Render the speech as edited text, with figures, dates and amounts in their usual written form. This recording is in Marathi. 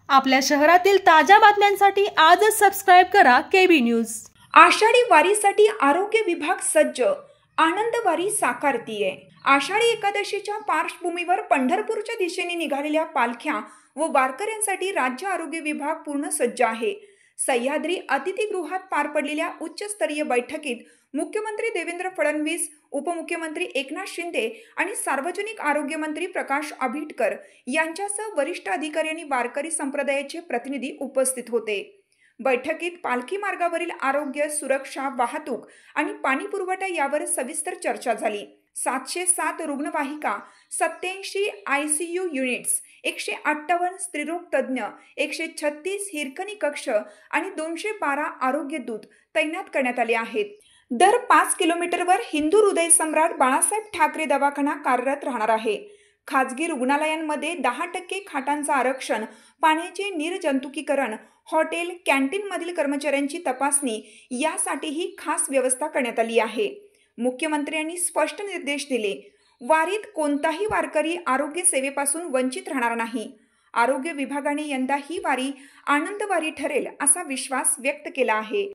आपल्या शहरातील ताज्या बातम्यांसाठी आजच सबस्क्राईब करा केबी न्यूज। आषाढी वारीसाठी आरोग्य विभाग सज्ज, आनंद वारी साकारतीये। आषाढी एकादशीच्या पार्श्वभूमीवर पंढरपूरच्या दिशेने निघालेल्या पालख्या व वारकऱ्यांसाठी राज्य आरोग्य विभाग पूर्ण सज्ज आहे। सह्याद्री अतिथीगृहात पार पडलेल्या उच्चस्तरीय बैठकीत मुख्यमंत्री देवेंद्र फडणवीस, उपमुख्यमंत्री एकनाथ शिंदे आणि सार्वजनिक आरोग्य मंत्री प्रकाश आंबेडकर यांच्यासह वरिष्ठ अधिकारी आणि वारकरी संप्रदायाचे प्रतिनिधी उपस्थित होते। बैठकीत पालखी मार्गावरील आरोग्य, सुरक्षा, वाहतूक आणि पाणी पुरवठा यावर सविस्तर चर्चा झाली। 707 रुग्णवाहिका, 87 ICU युनिट्स, 158 स्त्रीरोग तज्ञ, 136 हिरकणी कक्ष आणि 212 आरोग्य दूत तैनात करण्यात आले आहेत। दर 5 किलोमीटरवर हिंदू हृदय सम्राट बाळासाहेब ठाकरे दवाखाना कार्यरत राहणार आहे। खाजगी रुग्णालयांमध्ये 10% खाटांचं आरक्षण, पाण्याचे निर्जंतुकीकरण, हॉटेल, कॅन्टीनमधील कर्मचाऱ्यांची तपासणी यासाठीही खास व्यवस्था करण्यात आली आहे। मुख्यमंत्र्यांनी स्पष्ट निर्देश दिले, वारीत कोणताही वारकरी आरोग्य सेवेपासून वंचित राहणार नाही। आरोग्य विभागाने यंदा ही वारी आनंद वारी ठरेल असा विश्वास व्यक्त केला आहे।